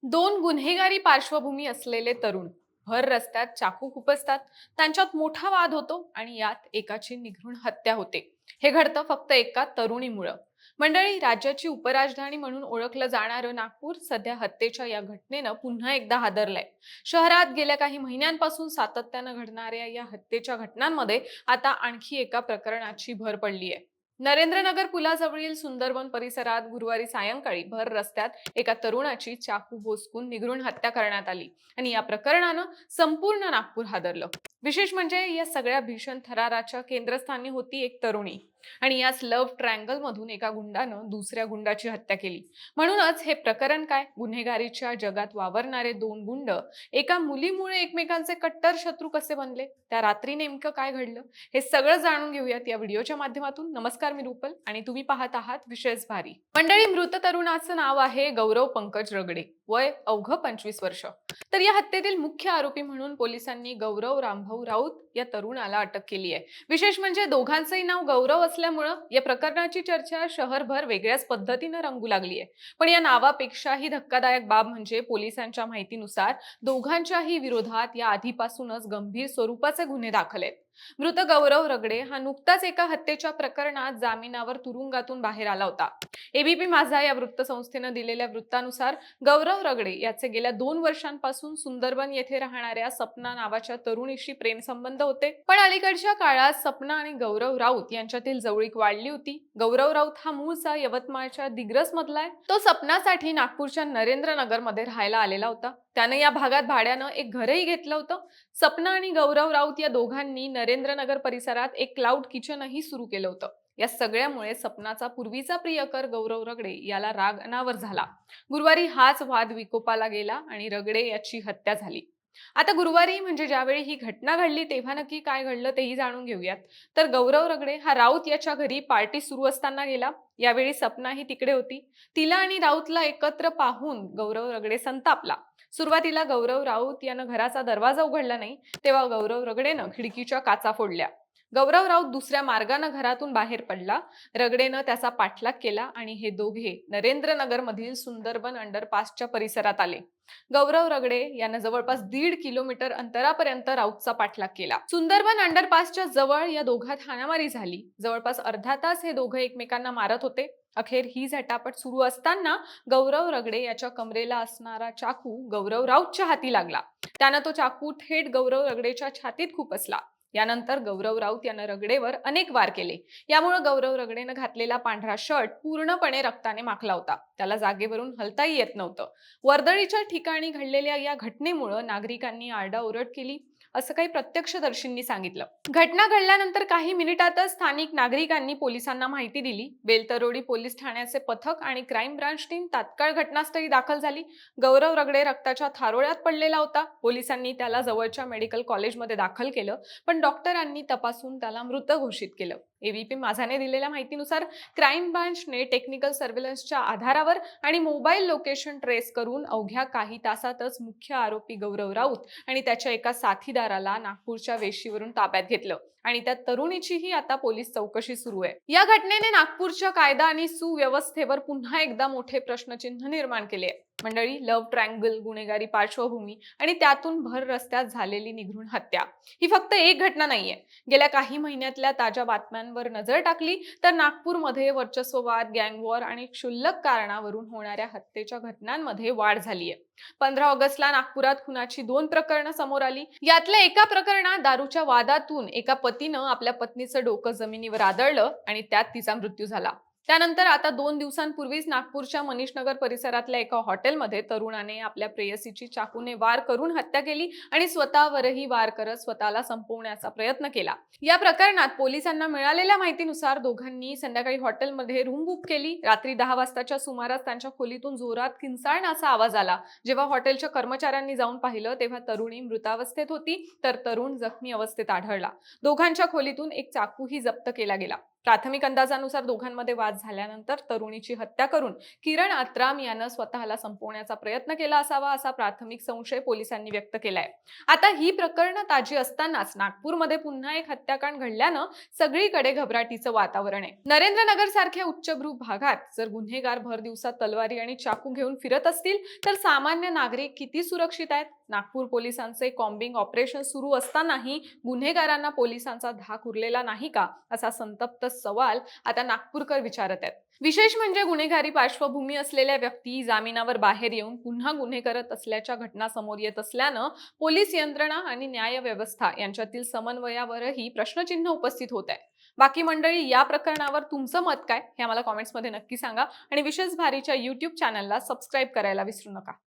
दोन गुन्हेगारी पार्श्वभूमी असलेले तरुण भर रस्त्यात चाकू खुपसतात. त्यांच्यात मोठा वाद होतो आणि यात एकाची निघृण हत्या होते. हे घडतं फक्त एका तरुणीमुळं. मंडळी, राज्याची उपराजधानी म्हणून ओळखलं जाणारं नागपूर सध्या हत्येच्या या घटनेनं पुन्हा एकदा हादरलंय. शहरात गेल्या काही महिन्यांपासून सातत्यानं घडणाऱ्या या हत्येच्या घटनांमध्ये आता आणखी एका प्रकरणाची भर पडली आहे. नरेंद्रनगर पुलाजवळील सुंदरबन परिसरात गुरुवारी सायंकाळी भर रस्त्यात एका तरुणाची चाकू भोसकून निगृण हत्या करण्यात आली आणि या प्रकरणानं संपूर्ण नागपूर हादरलं. विशेष म्हणजे या सगळ्या भीषण थराराच्या केंद्रस्थानी होती एक तरुणी आणि याच लव्ह ट्रँगल मधून एका गुंडानं दुसऱ्या गुंडाची हत्या केली. म्हणूनच हे प्रकरण काय, गुन्हेगारीच्या जगात वावरणारे दोन गुंड एका मुलीमुळे एकमेकांचे कट्टर शत्रू कसे बनले, त्या रात्री नेमकं काय घडलं, हे सगळं जाणून घेऊयात या व्हिडिओच्या माध्यमातून. नमस्कार, मी रुपल आणि तुम्ही पाहत आहात विशेष भारी. मंडळी, मृत तरुणाचं नाव आहे गौरव पंकज रगडे, वय अवघ 25 वर्ष. तर या हत्येतील मुख्य आरोपी म्हणून पोलिसांनी गौरव रामभाऊ राऊत या तरुणाला अटक केली आहे. विशेष म्हणजे दोघांचंही नाव गौरव असल्यामुळं या प्रकरणाची चर्चा शहरभर वेगळ्याच पद्धतीनं रंगू लागली आहे. पण या नावापेक्षाही धक्कादायक बाब म्हणजे पोलिसांच्या माहितीनुसार दोघांच्याही विरोधात या आधीपासूनच गंभीर स्वरूपाचे गुन्हे दाखल आहेत. मृत गौरव रगडे हा नुकताच एका हत्येच्या प्रकरणात जामिनावर तुरुंगातून बाहेर आला होता. एबीपी माझा या वृत्तसंस्थेनं दिलेल्या वृत्तानुसार गौरव रगडे याचे गेल्या 2 वर्षांपासून सुंदरबन येथे राहणाऱ्या सपना नावाच्या तरुणीशी प्रेमसंबंध होते. पण अलीकडच्या काळात सपना आणि गौरव राऊत यांच्यातील जवळीक वाढली होती. गौरव राऊत हा मूळचा यवतमाळच्या दिग्रस मधला आहे. तो सपनासाठी नागपूरच्या नरेंद्रनगर मध्ये राहायला आलेला होता. त्याने या भागात भाड्यानं एक घरही घेतलं होतं. सपना आणि गौरव राऊत या दोघांनी नरेंद्रनगर परिसरात एक क्लाउड किचनही सुरू केलं होतं. या सगळ्यामुळे सपनाचा पूर्वीचा प्रियकर गौरव रगडे याला राग अनावर झाला. गुरुवारी हाच वाद विकोपाला गेला आणि रगडे याची हत्या झाली. आता गुरुवारी म्हणजे ज्यावेळी ही घटना घडली तेव्हा नक्की काय घडलं तेही जाणून घेऊयात. तर गौरव रगडे हा राऊत याच्या घरी पार्टी सुरू असताना गेला. यावेळी सपनाही तिकडे होती. तिला आणि राऊतला एकत्र पाहून गौरव रगडे संतापला. सुरुवातीला गौरव राऊत यानं घराचा दरवाजा उघडला नाही, तेव्हा गौरव रगडेनं खिडकीच्या काचा फोडल्या. गौरव राऊत दुसऱ्या मार्गाने घरातून बाहेर पडला. रगडेनं त्याचा पाठलाग केला आणि हे दोघे नरेंद्रनगर मधील सुंदरबन अंडरपासच्या परिसरात आले. गौरव रगडे यानं जवळपास 1.5 किलोमीटर अंतरापर्यंत राऊतचा पाठलाग केला. सुंदरबन अंडरपासच्या जवळ या दोघात हाणामारी झाली. जवळपास अर्धा तास हे दोघे एकमेकांना मारत होते. अखेर ही झटापट सुरू असताना गौरव रगडे याच्या कमरेला असणारा चाकू गौरव राऊतच्या हाती लागला. त्यानं तो चाकू थेट गौरव रगडेच्या छातीत खुपसला. यानंतर गौरव राऊत यानं रगडेवर अनेक वार केले. यामुळे गौरव रगडेनं घातलेला पांढरा शर्ट पूर्णपणे रक्ताने माखला होता. त्याला जागेवरून हलताही येत नव्हतं. वर्दळीच्या ठिकाणी घडलेल्या या घटनेमुळे नागरिकांनी आरडाओरड केली, असं काही प्रत्यक्षदर्शींनी सांगितलं. घटना घडल्यानंतर काही मिनिटातच स्थानिक नागरिकांनी पोलिसांना माहिती दिली. बेलतरोडी पोलीस ठाण्याचे पथक आणि क्राईम ब्रांच टीम तात्काळ घटनास्थळी दाखल झाली. गौरव रगडे रक्ताच्या थारोळ्यात पडलेला होता. पोलिसांनी त्याला जवळच्या मेडिकल कॉलेजमध्ये दाखल केलं, पण डॉक्टरांनी तपासून त्याला मृत घोषित केलं. एबीपी माझाने दिलेल्या माहितीनुसार क्राईम ब्रांचने टेक्निकल सर्व्हेलन्सच्या आधारावर आणि मोबाईल लोकेशन ट्रेस करून अवघ्या काही तासातच मुख्य आरोपी गौरव राऊत आणि त्याच्या एका साथीदाराला नागपूरच्या वेशीवरून ताब्यात घेतलं आणि त्या तरुणीचीही आता पोलीस चौकशी सुरू आहे. या घटनेने नागपूरच्या कायदा आणि सुव्यवस्थेवर पुन्हा एकदा मोठे प्रश्नचिन्ह निर्माण केले आहे. मंडळी, लव्ह ट्रँगल, गुन्हेगारी पार्श्वभूमी आणि त्यातून भर रस्त्यात झालेली निघृण हत्या ही फक्त एक घटना नाहीये. गेल्या काही महिन्यातल्या ताज्या बातम्यांवर नजर टाकली तर नागपूरमध्ये वर्चस्ववाद, गँगवॉर आणि क्षुल्लक कारणावरून होणाऱ्या हत्येच्या घटनांमध्ये वाढ झाली आहे. 15 ऑगस्टला नागपुरात खुनाची 2 प्रकरणं समोर आली. यातल्या एका प्रकरणात दारूच्या वादातून एका पतीनं आपल्या पत्नीचं डोकं जमिनीवर आदळलं आणि त्यात तिचा मृत्यू झाला. त्यानंतर आता 2 दिवसांपूर्वीच नागपूरच्या मनीषनगर परिसरातल्या एका हॉटेलमध्ये तरुणाने आपल्या प्रेयसीची चाकूने वार करून हत्या केली आणि स्वतःवरही वार करत स्वतःला संपवण्याचा प्रयत्न केला. या प्रकरणात पोलिसांना मिळालेल्या माहितीनुसार दोघांनी संध्याकाळी हॉटेलमध्ये रूम बुक केली. रात्री 10 वाजताच्या सुमारास त्यांच्या खोलीतून जोरात किंचाळण्याचा आवाज आला. जेव्हा हॉटेलच्या कर्मचाऱ्यांनी जाऊन पाहिलं तेव्हा तरुणी मृतावस्थेत होती, तर तरुण जखमी अवस्थेत आढळला. दोघांच्या खोलीतून एक चाकूही जप्त केला गेला. प्राथमिक अंदाजानुसार दोघांमध्ये वाद झाल्यानंतर तरुणीची हत्या करून किरण आत्राम यानं स्वतःला संपवण्याचा प्रयत्न केला असावा असा प्राथमिक संशय पोलिसांनी व्यक्त केलाय. आता ही प्रकरणं ताजी असतानाच नागपूरमध्ये पुन्हा एक हत्याकांड घडल्यानं सगळीकडे घबराटीचं वातावरण आहे. नरेंद्रनगर सारख्या उच्चभ्रू भागात जर गुन्हेगार भर दिवसात तलवारी आणि चाकू घेऊन फिरत असतील तर सामान्य नागरिक किती सुरक्षित आहेत? नागपूर पोलिसांचे कॉम्बिंग ऑपरेशन सुरू असतानाही गुन्हेगारांना पोलिसांचा धाक उरलेला नाही का, असा संतप्त सवाल आता नागपूरकर विचारत आहेत. विशेष म्हणजे गुन्हेगारी पार्श्वभूमी असलेल्या व्यक्ती जामिनावर बाहेर येऊन पुन्हा गुन्हे करत असल्याच्या घटना समोर येत असल्यानं पोलीस यंत्रणा आणि न्याय व्यवस्था यांच्यातील समन्वयावरही प्रश्नचिन्ह उपस्थित होत आहे. बाकी मंडळी, या प्रकरणावर तुमचं मत काय हे आम्हाला कॉमेंट्समध्ये नक्की सांगा आणि विशेष भारीच्या YouTube चॅनलला सबस्क्राईब करायला विसरू नका.